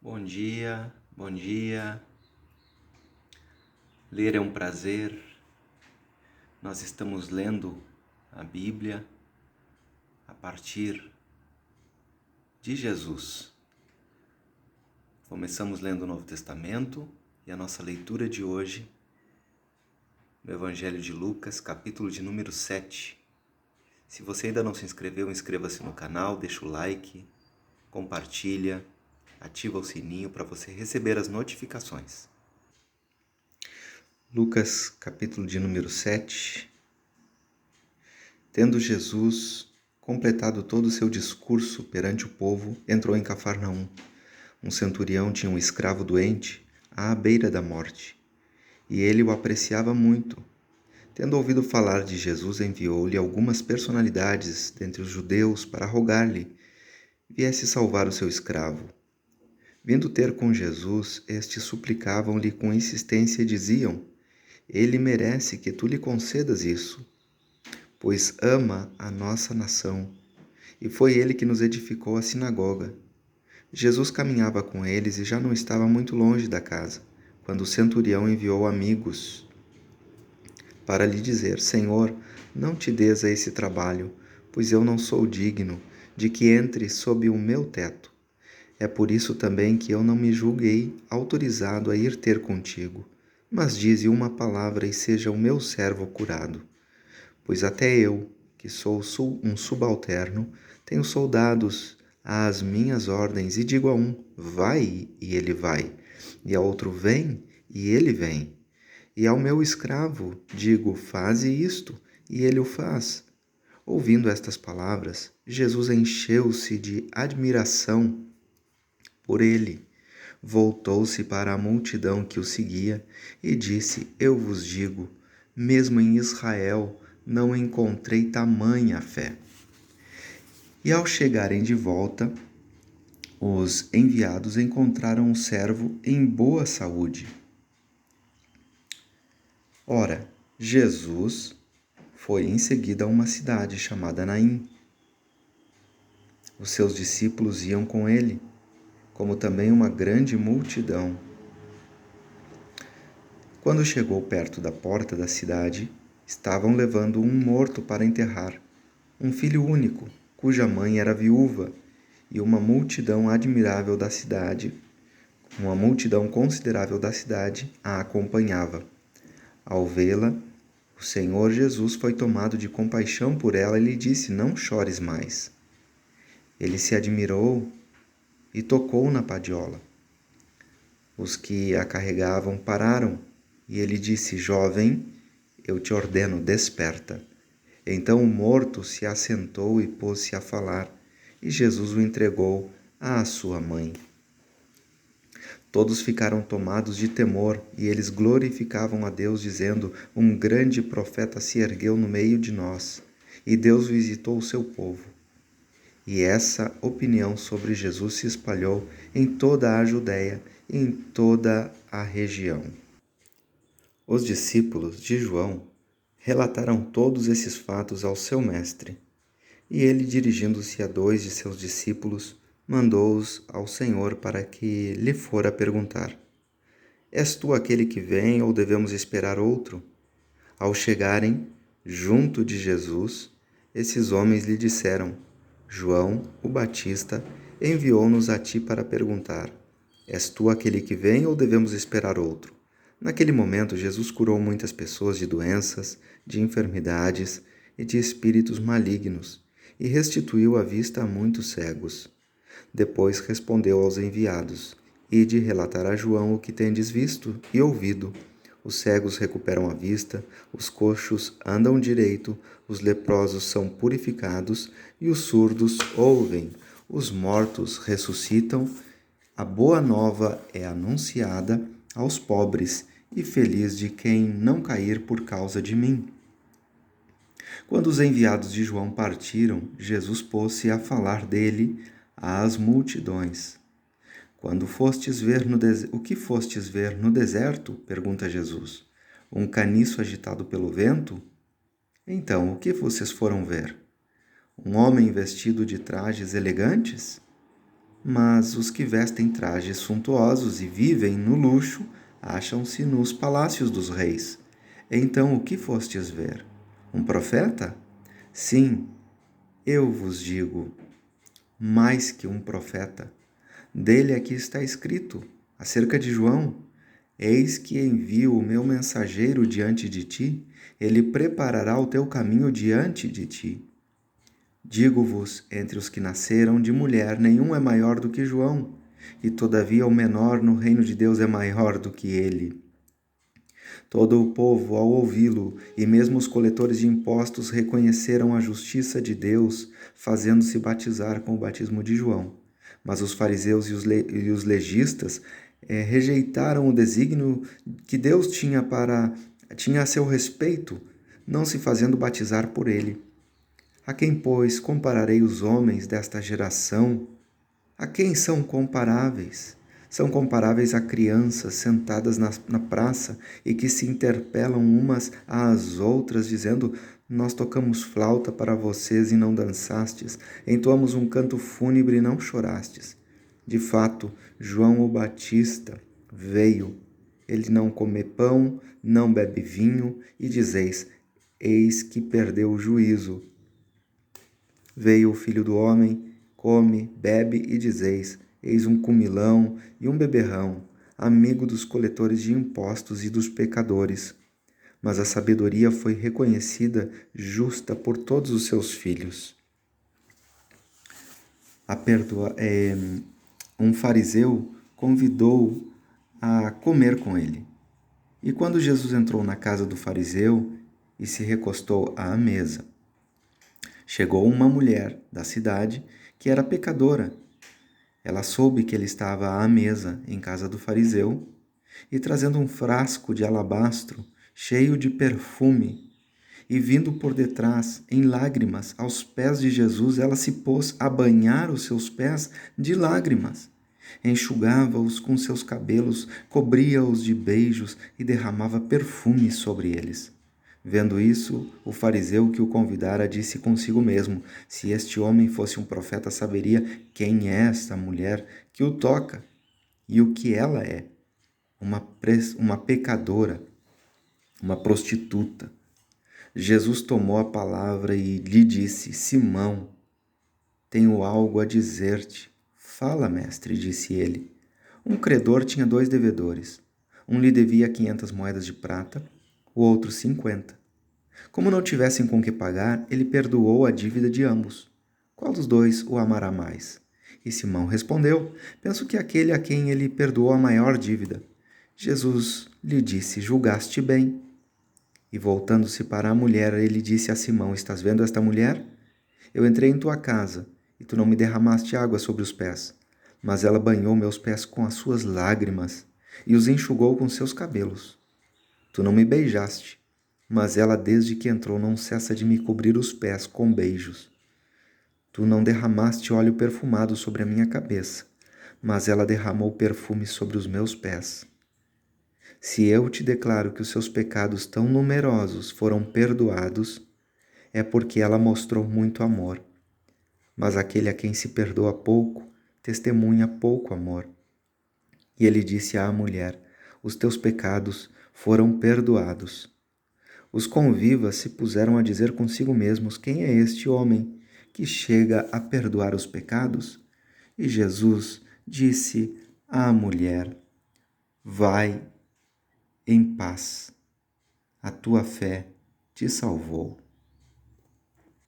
Bom dia, bom dia. Ler é um prazer. Nós estamos lendo a Bíblia a partir de Jesus. Começamos lendo o Novo Testamento e a nossa leitura de hoje no Evangelho de Lucas, capítulo de número 7. Se você ainda não se inscreveu, inscreva-se no canal, deixa o like, compartilha, ativa o sininho para você receber as notificações. Lucas, capítulo de número 7. Tendo Jesus completado todo o seu discurso perante o povo, entrou em Cafarnaum. Um centurião tinha um escravo doente, à beira da morte, e ele o apreciava muito. Tendo ouvido falar de Jesus, enviou-lhe algumas personalidades dentre os judeus para rogar-lhe viesse salvar o seu escravo. Vindo ter com Jesus, estes suplicavam-lhe com insistência e diziam: Ele merece que tu lhe concedas isso, pois ama a nossa nação, e foi ele que nos edificou a sinagoga. Jesus caminhava com eles e já não estava muito longe da casa, quando o centurião enviou amigos para lhe dizer: Senhor, não te des a esse trabalho, pois eu não sou digno de que entre sob o meu teto. É por isso também que eu não me julguei autorizado a ir ter contigo, mas dize uma palavra e seja o meu servo curado. Pois até eu, que sou um subalterno, tenho soldados às minhas ordens e digo a um: vai, e ele vai, e a outro: vem, e ele vem. E ao meu escravo digo: faze isto, e ele o faz. Ouvindo estas palavras, Jesus encheu-se de admiração por ele. Voltou-se para a multidão que o seguia e disse: Eu vos digo, mesmo em Israel não encontrei tamanha fé. E ao chegarem de volta, os enviados encontraram o servo em boa saúde. Ora, Jesus foi em seguida a uma cidade chamada Naim. Os seus discípulos iam com ele, como também uma grande multidão. Quando chegou perto da porta da cidade, estavam levando um morto para enterrar, um filho único, cuja mãe era viúva, e uma multidão considerável da cidade a acompanhava. Ao vê-la, o Senhor Jesus foi tomado de compaixão por ela e lhe disse: Não chores mais. Ele se admirou e tocou na padiola. Os que a carregavam pararam, e ele disse: Jovem, eu te ordeno, desperta. Então o morto se assentou e pôs-se a falar, e Jesus o entregou à sua mãe. Todos ficaram tomados de temor, e eles glorificavam a Deus, dizendo: Um grande profeta se ergueu no meio de nós, e Deus visitou o seu povo. E essa opinião sobre Jesus se espalhou em toda a Judéia e em toda a região. Os discípulos de João relataram todos esses fatos ao seu mestre, e ele, dirigindo-se a 2 de seus discípulos, mandou-os ao Senhor para que lhe fora perguntar: És tu aquele que vem ou devemos esperar outro? Ao chegarem junto de Jesus, esses homens lhe disseram: João, o Batista, enviou-nos a ti para perguntar: És tu aquele que vem ou devemos esperar outro? Naquele momento, Jesus curou muitas pessoas de doenças, de enfermidades e de espíritos malignos, e restituiu a vista a muitos cegos. Depois respondeu aos enviados: Ide relatar a João o que tendes visto e ouvido. Os cegos recuperam a vista, os coxos andam direito, os leprosos são purificados e os surdos ouvem, os mortos ressuscitam. A boa nova é anunciada aos pobres, e feliz de quem não cair por causa de mim. Quando os enviados de João partiram, Jesus pôs-se a falar dele às multidões. O que fostes ver no deserto? Pergunta Jesus. Um caniço agitado pelo vento? Então, o que vocês foram ver? Um homem vestido de trajes elegantes? Mas os que vestem trajes suntuosos e vivem no luxo acham-se nos palácios dos reis. Então o que fostes ver? Um profeta? Sim, eu vos digo, mais que um profeta. Dele aqui está escrito, acerca de João: Eis que envio o meu mensageiro diante de ti, ele preparará o teu caminho diante de ti. Digo-vos, entre os que nasceram de mulher, nenhum é maior do que João, e todavia o menor no reino de Deus é maior do que ele. Todo o povo, ao ouvi-lo, e mesmo os coletores de impostos, reconheceram a justiça de Deus, fazendo-se batizar com o batismo de João. Mas os fariseus e os legistas rejeitaram o desígnio que Deus tinha a seu respeito, não se fazendo batizar por ele. A quem, pois, compararei os homens desta geração? A quem são comparáveis? São comparáveis a crianças sentadas na praça e que se interpelam umas às outras, dizendo: Nós tocamos flauta para vocês e não dançastes, entoamos um canto fúnebre e não chorastes. De fato, João o Batista veio. Ele não come pão, não bebe vinho, e dizeis: Eis que perdeu o juízo. Veio o Filho do Homem, come, bebe, e dizeis: Eis um comilão e um beberrão, amigo dos coletores de impostos e dos pecadores. Mas a sabedoria foi reconhecida justa por todos os seus filhos. Um fariseu convidou a comer com ele. E quando Jesus entrou na casa do fariseu e se recostou à mesa, chegou uma mulher da cidade que era pecadora. Ela soube que ele estava à mesa em casa do fariseu e, trazendo um frasco de alabastro cheio de perfume, e vindo por detrás, em lágrimas, aos pés de Jesus, ela se pôs a banhar os seus pés de lágrimas. Enxugava-os com seus cabelos, cobria-os de beijos e derramava perfume sobre eles. Vendo isso, o fariseu que o convidara disse consigo mesmo: Se este homem fosse um profeta, saberia quem é esta mulher que o toca e o que ela é, uma pecadora, uma prostituta. Jesus tomou a palavra e lhe disse: Simão, tenho algo a dizer-te. Fala, mestre, disse ele. Um credor tinha 2 devedores. Um lhe devia 500 moedas de prata, o outro 50. Como não tivessem com que pagar, ele perdoou a dívida de ambos. Qual dos dois o amará mais? E Simão respondeu: Penso que aquele a quem ele perdoou a maior dívida. Jesus lhe disse: Julgaste bem. E voltando-se para a mulher, ele disse a Simão: Estás vendo esta mulher? Eu entrei em tua casa, e tu não me derramaste água sobre os pés, mas ela banhou meus pés com as suas lágrimas e os enxugou com seus cabelos. Tu não me beijaste, mas ela desde que entrou não cessa de me cobrir os pés com beijos. Tu não derramaste óleo perfumado sobre a minha cabeça, mas ela derramou perfume sobre os meus pés. Se eu te declaro que os seus pecados tão numerosos foram perdoados, é porque ela mostrou muito amor. Mas aquele a quem se perdoa pouco, testemunha pouco amor. E ele disse à mulher: Os teus pecados foram perdoados. Os convivas se puseram a dizer consigo mesmos: Quem é este homem que chega a perdoar os pecados? E Jesus disse à mulher: Vai em paz, a tua fé te salvou.